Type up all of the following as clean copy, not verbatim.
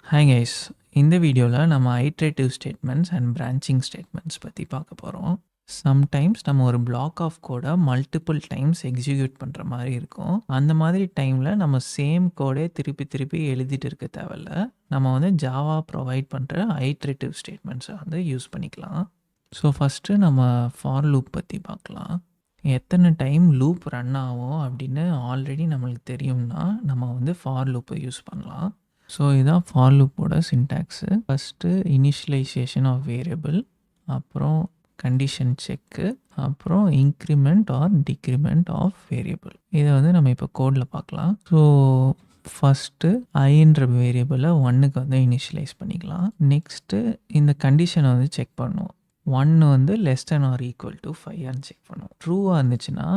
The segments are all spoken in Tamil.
ஹாய் கைஸ், இந்த வீடியோவில் நம்ம iterative statements and branching statements பற்றி பார்க்க போகிறோம். சம்டைம்ஸ் நம்ம ஒரு பிளாக் ஆஃப் கோடை மல்டிபிள் டைம்ஸ் எக்ஸிக்யூட் பண்ணுற மாதிரி இருக்கும். அந்த மாதிரி டைமில் நம்ம சேம் கோடே திருப்பி திருப்பி எழுதிட்டு இருக்க தேவையில்ல. நம்ம வந்து ஜாவா ப்ரொவைட் பண்ணுற ஐட்ரேட்டிவ் ஸ்டேட்மெண்ட்ஸை வந்து யூஸ் பண்ணிக்கலாம். ஸோ ஃபஸ்ட்டு நம்ம ஃபார் லூப் பற்றி பார்க்கலாம். எத்தனை டைம் லூப் ரன் ஆகும் அப்படின்னு ஆல்ரெடி நம்மளுக்கு தெரியும்னா நம்ம வந்து ஃபார் லூப்பை யூஸ் பண்ணலாம். ஸோ இதுதான் ஃபார் லூப்போட syntax. First initialization of variable, அப்புறம் கண்டிஷன் செக்கு, அப்புறம் increment or decrement of variable. இதை வந்து நம்ம இப்போ கோடில் பார்க்கலாம். ஸோ ஃபஸ்ட்டு ஐன்ற வேரியபிளை 1க்கு வந்து இனிஷியலைஸ் பண்ணிக்கலாம். நெக்ஸ்ட்டு இந்த கண்டிஷனை வந்து செக் பண்ணுவோம். 1 வந்து less than or equal to 5 check பண்ணுவோம். ட்ரூவாக இருந்துச்சுன்னா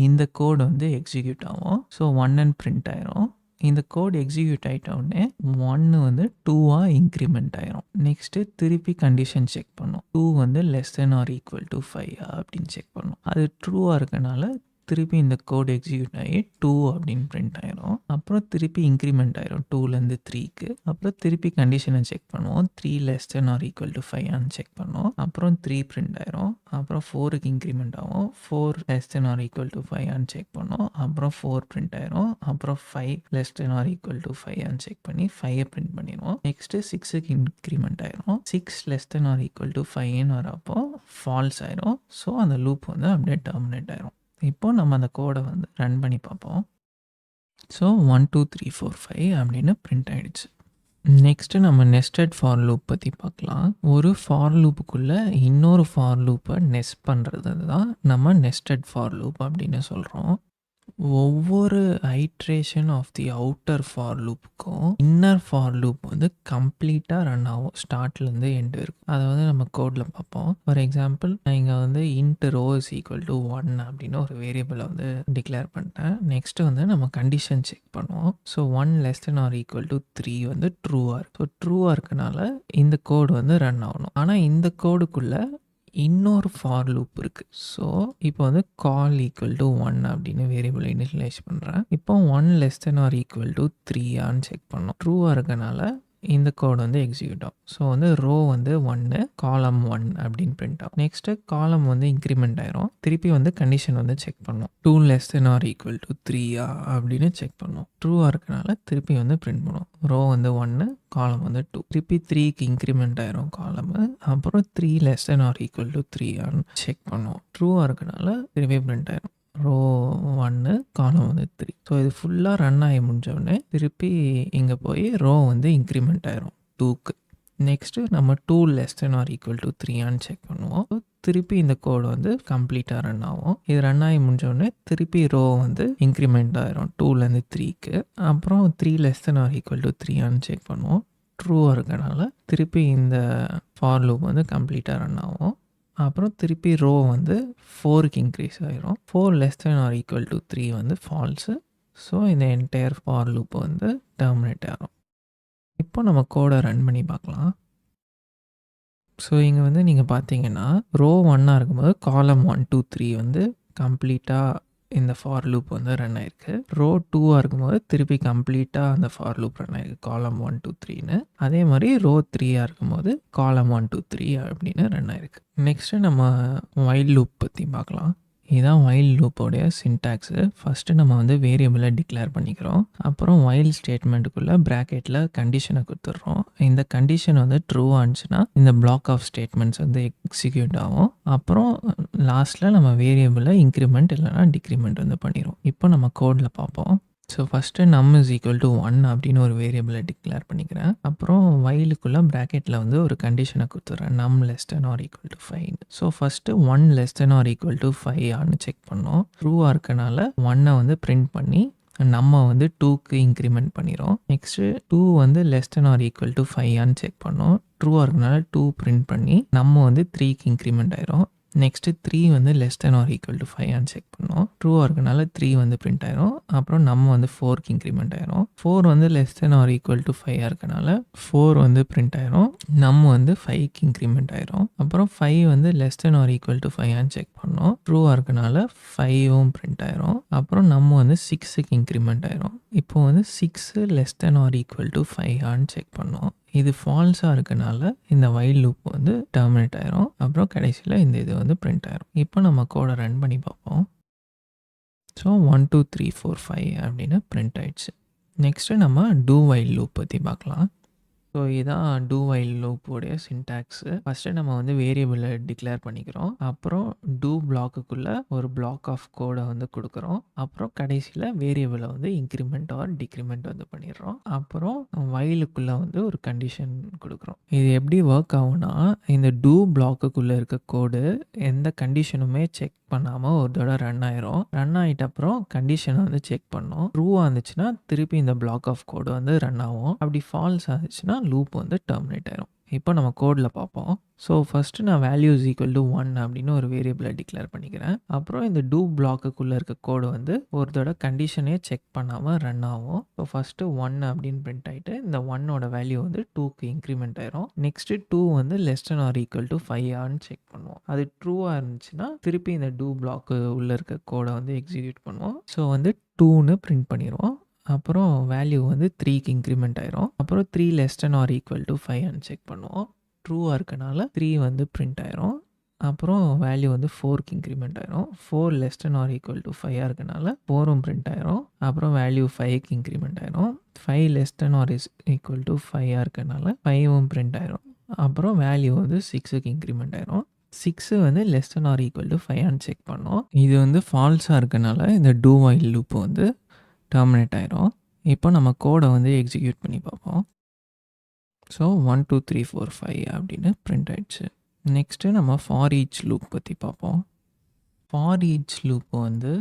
இந்த கோடு வந்து எக்ஸிக்யூட் ஆகும். ஸோ 1 பிரிண்ட் ஆயிரும். இந்த கோட் எக்ஸிக்யூட் ஆகிட்டோடனே 1 வந்து 2ஆக இன்க்ரிமெண்ட் ஆயிரும். நெக்ஸ்ட்டு திருப்பி கண்டிஷன் செக் பண்ணும். 2 வந்து less than or equal to 5 அப்படின்னு செக் பண்ணும். அது ட்ரூவாக இருக்கனால திருப்பி இந்த கோட் எக்ஸிக்யூட் ஆகி 2 அப்படின்னு பிரிண்ட் ஆயிரும். அப்புறம் திருப்பி இன்க்ரிமெண்ட் ஆயிரும் 2லேருந்து 3க்கு. அப்புறம் திருப்பி கண்டிஷனை செக் பண்ணுவோம். 3 less than or equal to 5 check பண்ணுவோம். அப்புறம் 3 பிரிண்ட் ஆயிரும். அப்புறம் 4க்கு இன்க்ரிமெண்ட் ஆகும். 4 less than or equal to 5 check பண்ணுவோம். அப்புறம் 4 பிரிண்ட் ஆயிரும். அப்புறம் 5 less than or equal to 5 check பண்ணி 5 பிரிண்ட் பண்ணிடுவோம். நெக்ஸ்ட்டு 6க்கு இன்க்ரிமெண்ட் ஆயிரும். 6 less than or equal to 5 வரப்போ ஃபால்ஸ் ஆயிரும். ஸோ அந்த லூப் வந்து அப்படியே டெர்மினேட் ஆயிரும். இப்போ நம்ம அந்த கோடை வந்து ரன் பண்ணி பார்ப்போம். ஸோ 1 2 3 4 5 அப்படின்னு பிரிண்ட் ஆகிடுச்சு. நெக்ஸ்ட்டு நம்ம நெஸ்டட் ஃபார் லூப் பற்றி பார்க்கலாம். ஒரு ஃபார் லூப்புக்குள்ளே இன்னொரு ஃபார் லூப்பை நெஸ்ட் பண்ணுறது தான் நம்ம நெஸ்டட் ஃபார் லூப் அப்படின்னு சொல்கிறோம். ஒவ்வொரு iteration of the outer for லூப்புக்கும் இன்னர் ஃபார் லூப் வந்து கம்ப்ளீட்டாக ரன் ஆகும். ஸ்டார்ட்லேருந்து எண்டு இருக்கும். அதை வந்து நம்ம கோடில் பார்ப்போம். ஃபார் எக்ஸாம்பிள் நான் இங்கே வந்து int row is equal to 1 அப்படின்னு ஒரு வேரியபிளை வந்து டிக்ளேர் பண்ணிட்டேன். நெக்ஸ்ட்டு வந்து நம்ம கண்டிஷன் செக் பண்ணுவோம். So 1 less than or equal to 3 வந்து ட்ரூவாக இருக்கும். ஸோ ட்ரூவாக இருக்கனால இந்த கோடு வந்து ரன் ஆகணும். ஆனால் இந்த கோடுக்குள்ளே இன்னொரு ஃபார் லூப் இருக்குது. ஸோ இப்போ வந்து கால் ஈக்குவல் டு 1 அப்படின்னு வேரியபிள் இனிஷியலைஸ் பண்ணுறேன். இப்போ 1 less than or equal to 3 check பண்ணோம். ட்ரூவாக இருக்கனால இந்த கோட் வந்து எக்ஸிக்யூட் ஆகும். ஸோ வந்து ரோ வந்து 1 காலம் 1 அப்படின்னு பிரிண்ட் ஆகும். நெக்ஸ்ட்டு காலம் வந்து இன்க்ரிமெண்ட் ஆயிரும். திருப்பி வந்து கண்டிஷன் வந்து செக் பண்ணும். 2 less than or equal to 3 அப்படின்னு செக் பண்ணும். ட்ரூவாக இருக்கனால திருப்பி வந்து பிரிண்ட் பண்ணும். ரோ வந்து 1 காலம் வந்து 2. திருப்பி 3க்கு இன்க்ரிமெண்ட் ஆயிரும் காலம். அப்புறம் 3 less than or equal to 3 check பண்ணுவோம். ட்ரூவாக இருக்கனால திருப்பி பிரிண்ட் ஆயிரும். ரோ 1 காலம் வந்து 3. ஸோ இது ஃபுல்லாக ரன் ஆகி முடிஞ்சோடனே திருப்பி இங்கே போய் ரோ வந்து இன்க்ரிமெண்ட் ஆயிரும் 2க்கு. நெக்ஸ்ட்டு நம்ம 2 less than or equal to 3 check பண்ணுவோம். திருப்பி இந்த கோடு வந்து கம்ப்ளீட்டாக ரன் ஆகும். இது ரன் ஆகி முடிஞ்சோடனே திருப்பி ரோ வந்து இன்க்ரிமெண்ட் ஆயிரும் 2லேருந்து 3க்கு. அப்புறம் 3 less than or equal to 3 check பண்ணுவோம். ட்ரூவாக இருக்கனால திருப்பி இந்த ஃபார் லூப் வந்து கம்ப்ளீட்டாக ரன் ஆகும். அப்புறம் திருப்பி ரோ வந்து 4க்கு இன்க்ரீஸ் ஆகிரும். 4 less than or equal to 3 வந்து ஃபால்ஸு. ஸோ இந்த என்டையர் ஃபார் லூப் வந்து டெர்மினேட் ஆகும். இப்போ நம்ம கோடை ரன் பண்ணி பார்க்கலாம். ஸோ இங்கே வந்து நீங்கள் பார்த்தீங்கன்னா ரோ 1 இருக்கும்போது காலம் 1 2 3 வந்து கம்ப்ளீட்டாக இந்த ஃபார் லூப் வந்து ரன் ஆயிருக்கு. ரோ 2 இருக்கும்போது திருப்பி கம்ப்ளீட்டாக அந்த ஃபார் லூப் ரன் ஆயிருக்கு காலம் 1 2 3. அதே மாதிரி ரோ 3 இருக்கும்போது காலம் 1 2 3 அப்படின்னு ரன் ஆயிருக்கு. நெக்ஸ்ட்டு நம்ம வைல் லூப் பற்றி பார்க்கலாம். இதுதான் வைல் லூப்போடைய சின்டாக்ஸு. ஃபஸ்ட்டு நம்ம வந்து வேரியபிளை டிக்ளேர் பண்ணிக்கிறோம். அப்புறம் வைல் ஸ்டேட்மெண்ட்டுக்குள்ளே ப்ராக்கெட்டில் கண்டிஷனை கொடுத்துட்றோம். இந்த கண்டிஷன் வந்து ட்ரூவாக இருந்துச்சுன்னா இந்த பிளாக் ஆஃப் ஸ்டேட்மெண்ட்ஸ் வந்து எக்ஸிக்யூட் ஆகும். அப்புறம் லாஸ்ட்டில் நம்ம வேரியபிளை இன்க்ரிமெண்ட் இல்லைனா டிக்ரிமெண்ட் வந்து பண்ணிடுவோம். இப்போ நம்ம கோடில் பார்ப்போம். ஸோ ஃபஸ்ட்டு நம் இஸ் ஈக்குவல் டு 1 அப்படின்னு ஒரு வேரியபிளை டிக்ளேர் பண்ணிக்கிறேன். அப்புறம் வைலுக்குள்ளே ப்ராக்கெட்டில் வந்து ஒரு கண்டிஷனை கொடுத்துட்றேன். நம் less than or equal to 5. So first 1 less than or equal to 5 check பண்ணோம். ட்ரூவாக இருக்கனால 1 வந்து பிரிண்ட் பண்ணி நம்ம வந்து 2க்கு இன்க்ரிமெண்ட் பண்ணிடும். நெக்ஸ்ட்டு 2 வந்து less than or equal to 5 check பண்ணோம். ட்ரூவாக இருக்கனால 2 பிரிண்ட் பண்ணி நம்ம வந்து 3க்கு இன்க்ரிமெண்ட் ஆயிரும். நெக்ஸ்ட்டு 3 வந்து less than or equal to 5 check பண்ணோம். ட்ரூவாக இருக்கனால 3 வந்து பிரிண்ட் ஆயிரும். அப்புறம் நம்ம வந்து 4க்கு இன்க்ரிமெண்ட் ஆயிரும். 4 வந்து less than or equal to 5 இருக்கனால 4 வந்து பிரிண்ட் ஆயிரும். நம்ம வந்து 5க்கு இன்க்ரிமெண்ட் ஆயிரும். அப்புறம் 5 வந்து less than or equal to 5 check பண்ணோம். ட்ரூவாக இருக்கனால 5ம் பிரிண்ட் ஆயிரும். அப்புறம் நம்ம வந்து 6க்கு இன்க்ரிமெண்ட் ஆயிரும். இப்போ வந்து 6 less than or equal to 5 check பண்ணோம். இது ஃபால்ஸாக இருக்கனால இந்த வைல் லூப் வந்து டெர்மினேட் ஆயிரும். அப்புறம் கடைசியில் இந்த இது வந்து பிரிண்ட் ஆயிரும். இப்போ நம்ம கோடை ரன் பண்ணி பார்ப்போம். ஸோ 1 2 3 4 5 அப்படின்னு பிரிண்ட் ஆயிடுச்சு. நெக்ஸ்ட்டு நம்ம டூ வைல் லூப் பற்றி பார்க்கலாம். ஸோ இதான் டூ வைல் லூப்போடைய சின்டாக்ஸு. ஃபஸ்ட்டு நம்ம வந்து வேரியபிளை டிக்ளேர் பண்ணிக்கிறோம். அப்புறம் டூ பிளாக்குக்குள்ளே ஒரு பிளாக் ஆஃப் கோடை வந்து கொடுக்குறோம். அப்புறம் கடைசியில் வேரியபிளை வந்து இன்க்ரிமெண்ட் ஆர் டிக்ரிமெண்ட் வந்து பண்ணிடுறோம். அப்புறம் வைலுக்குள்ளே வந்து ஒரு கண்டிஷன் கொடுக்குறோம். இது எப்படி ஒர்க் ஆகும்னா, இந்த டூ பிளாக்குக்குள்ளே இருக்க கோடு எந்த கண்டிஷனுமே செக் பண்ணாமல் ஒரு தடவை ரன் ஆயிரும். ரன் ஆகிட்ட அப்புறம் கண்டிஷனை வந்து செக் பண்ணோம். ட்ரூவாக இருந்துச்சுன்னா திருப்பி இந்த பிளாக் ஆஃப் கோடு வந்து ரன் ஆகும். அப்படி ஃபால்ஸ் ஆச்சுன்னா லூப் வந்து டெர்மினேட் ஆயிரும். இப்போ நம்ம கோடில் பார்ப்போம். ஸோ ஃபஸ்ட்டு நான் வேல்யூ இஸ் ஈக்குவல் டு 1 அப்படின்னு ஒரு வேரியபிளை டிக்ளேர் பண்ணிக்கிறேன். அப்புறம் இந்த டூ பிளாக்குக்குள்ளே இருக்க கோடு வந்து ஒரு தடவை கண்டிஷனே செக் பண்ணாமல் ரன் ஆகும். ஸோ ஃபஸ்ட்டு 1 அப்படின்னு பிரிண்ட் ஆகிட்டு இந்த 1ஓட வேல்யூ வந்து 2க்கு இன்க்ரிமெண்ட் ஆயிரும். நெக்ஸ்ட்டு 2 வந்து less than or equal to 5 ஆன்னு செக் பண்ணுவோம். அது ட்ரூவாக இருந்துச்சுன்னா திருப்பி இந்த டூ பிளாக்கு உள்ளே இருக்க கோடை வந்து எக்ஸிக்யூட் பண்ணுவோம். ஸோ வந்து 2ன்னு பிரிண்ட் பண்ணிடுவோம். அப்புறம் வேல்யூ வந்து 3க்கு இன்க்ரிமெண்ட் ஆயிரும். அப்புறம் 3 less than or equal to 5 check பண்ணுவோம். ட்ரூவாக இருக்கனால 3 வந்து பிரிண்ட் ஆயிரும். அப்புறம் வேல்யூ வந்து 4க்கு இன்க்ரிமெண்ட் ஆயிரும். 4 less than or equal to 5 இருக்கனால 4ம் பிரிண்ட் ஆயிரும். அப்புறம் வேல்யூ 5க்கு இன்க்ரிமெண்ட் ஆயிரும். 5 less than or is equal to 5 இருக்கனால 5ம் பிரிண்ட் ஆயிரும். அப்புறம் வேல்யூ வந்து 6க்கு இன்க்ரிமெண்ட் ஆயிரும். 6 வந்து less than or equal to 5 check பண்ணோம். இது வந்து ஃபால்ஸாக இருக்கனால இந்த டூ வைல் லூப் வந்து டெர்மினேட் ஆயிரும். இப்போ நம்ம கோடை வந்து எக்ஸிக்யூட் பண்ணி பார்ப்போம். ஸோ 1 2 3 4 5 அப்படின்னு பிரிண்ட் ஆயிடுச்சு. நெக்ஸ்ட்டு நம்ம ஃபார் ஈச் லூப் பற்றி பார்ப்போம். ஃபார் ஈச் லூப் வந்து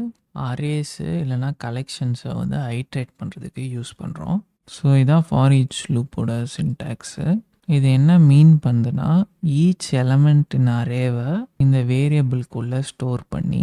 அரேஸு இல்லைனா கலெக்ஷன்ஸை வந்து ஐட்ரேட் பண்ணுறதுக்கு யூஸ் பண்ணுறோம். ஸோ இதான் ஃபார் ஈச் லூப்போட சின்டாக்ஸு. இது என்ன மீன் பண்ணுதுன்னா, ஈச் எலமெண்ட் இன் அரேவை இந்த வேரியபிள்குள்ளே ஸ்டோர் பண்ணி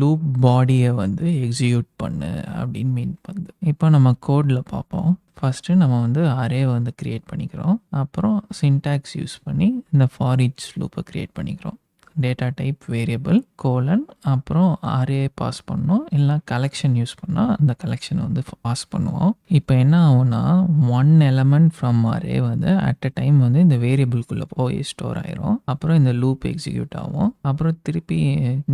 லூப் பாடியை வந்து எக்ஸிக்யூட் பண்ணு அப்படின்னு மீன் பண்ணுது. இப்போ நம்ம கோடில் பார்ப்போம். ஃபஸ்ட்டு நம்ம வந்து அரேவை வந்து க்ரியேட் பண்ணிக்கிறோம். அப்புறம் சின்டாக்ஸ் யூஸ் பண்ணி இந்த ஃபார் ஈச் லூப்பை க்ரியேட் பண்ணிக்கிறோம். டேட்டா டைப் வேரியபிள் கோலன் அப்புறம் அரே பாஸ் பண்ணோம். இல்லைனா கலெக்ஷன் யூஸ் பண்ணால் அந்த கலெக்ஷனை வந்து பாஸ் பண்ணுவோம். இப்போ என்ன ஆகும்னா, 1 எலமெண்ட் ஃப்ரம் அரே வந்து அட் அ டைம் வந்து இந்த வேரியபிள்குள்ளே போய் ஸ்டோர் ஆயிரும். அப்புறம் இந்த லூப் எக்ஸிக்யூட் ஆகும். அப்புறம் திருப்பி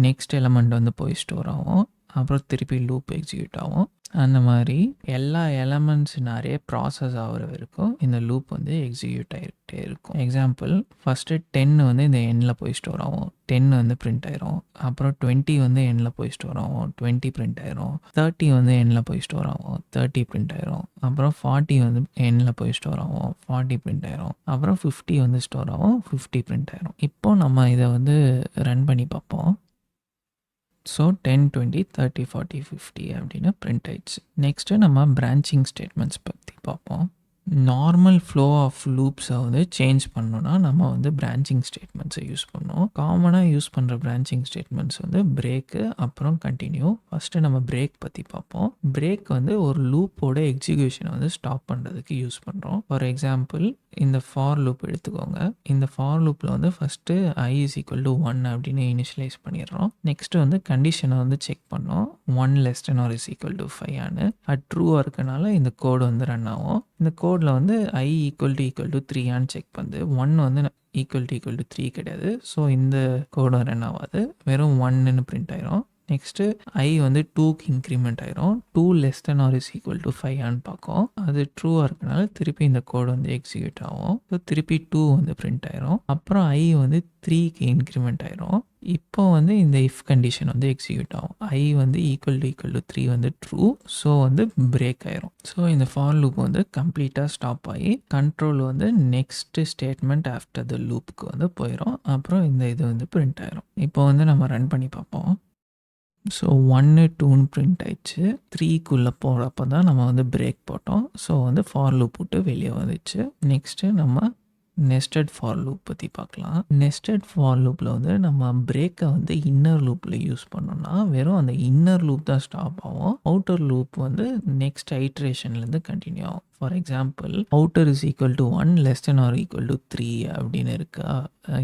நெக்ஸ்ட் எலமெண்ட் வந்து போய் ஸ்டோர் ஆகும். அப்புறம் திருப்பி லூப் எக்ஸிக்யூட் ஆகும். அந்த மாதிரி எல்லா எலமெண்ட்ஸ் நிறைய ப்ராசஸ் ஆகிற வரைக்கும் இந்த லூப் வந்து எக்ஸிக்யூட் ஆகிட்டே இருக்கும். எக்ஸாம்பிள், ஃபஸ்ட்டு 10 வந்து இந்த எண்ணில் போய் ஸ்டோர் ஆகும். 10 வந்து பிரிண்ட் ஆயிரும். அப்புறம் 20 வந்து எண்ணில் போய் ஸ்டோர் ஆகும். 20 பிரிண்ட் ஆயிரும். 30 வந்து எண்ணில் போய் ஸ்டோர் ஆகும். 30 பிரிண்ட் ஆயிரும். அப்புறம் 40 வந்து எண்ணில் போய் ஸ்டோர் ஆகும். 40 பிரிண்ட் ஆயிரும். அப்புறம் 50 வந்து ஸ்டோர் ஆகும். 50 பிரிண்ட் ஆயிரும். இப்போ நம்ம இதை வந்து ரன் பண்ணி பார்ப்போம். ஸோ 10 20 30 40 50 அப்படின்னு பிரிண்ட் ஆயிடுச்சு. நெக்ஸ்ட்டு நம்ம பிரான்ச்சிங் ஸ்டேட்மெண்ட்ஸ் பற்றி பார்ப்போம். நார்மல் ஃப்ளோ ஆஃப் லூப்ஸை வந்து சேஞ்ச் பண்ணோன்னா நம்ம வந்து பிரான்ச்சிங் ஸ்டேட்மெண்ட்ஸை யூஸ் பண்ணோம். காமனாக யூஸ் பண்ணுற பிரான்ச்சிங் ஸ்டேட்மெண்ட்ஸ் வந்து பிரேக்கு அப்புறம் கண்டினியூ. ஃபஸ்ட்டு நம்ம பிரேக் பற்றி பார்ப்போம். பிரேக் வந்து ஒரு லூப்போட எக்ஸிக்யூஷனை வந்து ஸ்டாப் பண்ணுறதுக்கு யூஸ் பண்ணுறோம். ஃபார் எக்ஸாம்பிள், இந்த ஃபார் லூப் எடுத்துக்கோங்க. இந்த ஃபார் லூப்பில் வந்து first i is equal to 1 அப்படின்னு இனிஷியலைஸ் பண்ணிடுறோம். நெக்ஸ்ட்டு வந்து கண்டிஷனை வந்து செக் பண்ணோம். 1 less than or is equal to 5 ஆனு. அது ட்ரூவாக இருக்கனால இந்த கோடு வந்து ரன் ஆகும். இந்த கோடில் வந்து i equal to 3 ஆன்னு செக் பண்ணுது. 1 வந்து equal to 3 கிடையாது. ஸோ இந்த கோடும் ரன் ஆகாது. வெறும் 1ன்னு பிரிண்ட் ஆயிரும். நெக்ஸ்ட்டு i வந்து 2க்கு இன்க்ரிமெண்ட் ஆயிரும். 2 less than or is equal to 5 ஆன்னு பார்க்கும். அது ட்ரூவாக இருக்கனால திருப்பி இந்த கோடு வந்து எக்ஸிக்யூட் ஆகும். ஸோ திருப்பி 2 வந்து பிரிண்ட் ஆயிரும். அப்புறம் i வந்து 3க்கு இன்க்ரிமெண்ட் ஆயிரும். இப்போ வந்து இந்த இஃப் கண்டிஷன் வந்து எக்ஸிக்யூட் ஆகும். i வந்து ஈக்குவல் டு 3 வந்து ட்ரூ. ஸோ வந்து பிரேக் ஆயிரும். ஸோ இந்த ஃபார் லூப் வந்து கம்ப்ளீட்டாக ஸ்டாப் ஆகி கண்ட்ரோல் வந்து நெக்ஸ்ட் ஸ்டேட்மெண்ட் ஆஃப்டர் த லூப்புக்கு வந்து போயிடும். அப்புறம் இந்த இது வந்து பிரிண்ட் ஆயிரும். இப்போ வந்து நம்ம ரன் பண்ணி பார்ப்போம். ஸோ 1 2ன்னு பிரிண்ட் ஆயிடுச்சு. 3க்குள்ளே போகிறப்ப தான் நம்ம வந்து பிரேக் போட்டோம். ஸோ வந்து ஃபார் லூப் விட்டு வெளியே வந்துச்சு. நெக்ஸ்ட்டு நம்ம நெஸ்டட் ஃபார் லூப் பற்றி பார்க்கலாம். நெஸ்டட் ஃபார் லூப்பில் வந்து நம்ம பிரேக்கை வந்து இன்னர் லூப்பில் யூஸ் பண்ணோம்னா வெறும் அந்த இன்னர் லூப் தான் ஸ்டாப் ஆகும். அவுட்டர் லூப் வந்து நெக்ஸ்ட் ஐட்ரேஷன்லேருந்து கண்டினியூ ஆகும். For example, outer is equal to 1 less than or equal to 3 அப்படின்னு இருக்கா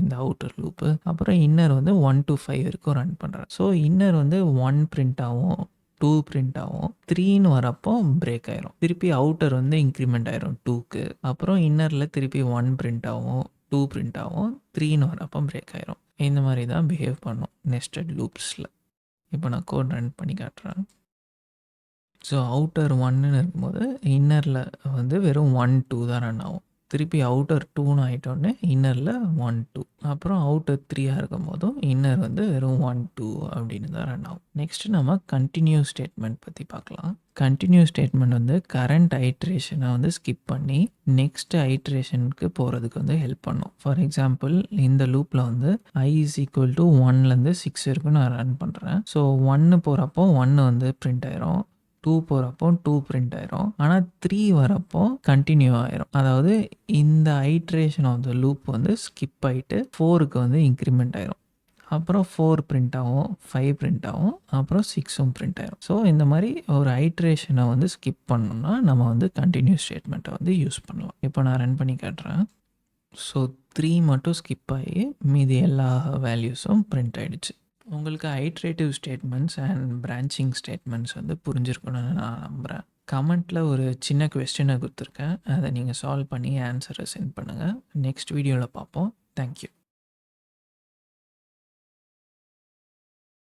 இந்த அவுட்டர் லூப்பு. அப்புறம் இன்னர் வந்து 1 to 5 வரைக்கும் ரன் பண்ணுறேன். ஸோ இன்னர் வந்து 1 பிரிண்ட் ஆகும். 2 பிரிண்ட் ஆகும். 3ன்னு வரப்போ பிரேக் ஆயிரும். திருப்பி அவுட்டர் வந்து இன்க்ரிமெண்ட் ஆயிரும் 2க்கு. அப்புறம் இன்னரில் திருப்பி 1 பிரிண்ட் ஆகும், 2 பிரிண்ட் ஆகும், 3ன்னு வரப்போ பிரேக் ஆயிரும். இந்த மாதிரி தான் பிஹேவ் பண்ணும் நெஸ்டட் லூப்ஸில். இப்போ நான் கோட் ரன் பண்ணி காட்டுறேன். ஸோ அவுட்டர் 1ன்னு இருக்கும்போது இன்னரில் வந்து வெறும் 1, 2 தான் ரன் ஆகும். திருப்பி அவுட்டர் 2ன்னு ஆகிட்டோடனே இன்னரில் 1, 2. அப்புறம் அவுட்டர் 3ஆக இருக்கும் போதும் இன்னர் வந்து வெறும் 1, 2 அப்படின்னு தான் ரன் ஆகும். நெக்ஸ்ட்டு நம்ம கண்டினியூ ஸ்டேட்மெண்ட் பற்றி பார்க்கலாம். கண்டினியூ ஸ்டேட்மெண்ட் வந்து கரண்ட் ஐட்ரேஷனை வந்து ஸ்கிப் பண்ணி நெக்ஸ்ட் ஐட்ரேஷனுக்கு போகிறதுக்கு வந்து ஹெல்ப் பண்ணும். ஃபார் எக்ஸாம்பிள் இந்த லூப்பில் வந்து i = 1லேருந்து 6 வரைக்கும் நான் ரன் பண்ணுறேன். ஸோ 1 போகிறப்போ 1 வந்து பிரிண்ட் ஆயிரும், 2 போகிறப்போ 2 பிரிண்ட் ஆயிரும். ஆனால் 3 வரப்போ கண்டினியூ ஆயிரும். அதாவது இந்த ஐட்ரேஷன் ஆஃப் த லூப் வந்து ஸ்கிப் ஆகிட்டு 4க்கு வந்து இன்க்ரிமெண்ட் ஆயிரும். அப்புறம் 4 பிரிண்ட் ஆகும், 5 பிரிண்ட் ஆகும், அப்புறம் 6ம் பிரிண்ட் ஆயிரும். ஸோ இந்த மாதிரி ஒரு ஐட்ரேஷனை வந்து ஸ்கிப் பண்ணோம்னா நம்ம வந்து கண்டினியூ ஸ்டேட்மெண்ட்டை வந்து யூஸ் பண்ணலாம். இப்போ நான் ரன் பண்ணி காட்டுறேன். ஸோ 3 மட்டும் ஸ்கிப் ஆகி மீதி எல்லா வேல்யூஸும் பிரிண்ட் ஆகிடுச்சு. உங்களுக்கு iterative statements and branching statements வந்து புரிஞ்சிருக்குன்னு நான் நம்புகிறேன். கமெண்ட்டில் ஒரு சின்ன கொஸ்டினை கொடுத்துருக்கேன். அதை நீங்கள் சால்வ் பண்ணி ஆன்சரை சென்ட் பண்ணுங்கள். நெக்ஸ்ட் வீடியோவில் பார்ப்போம். தேங்க்யூ.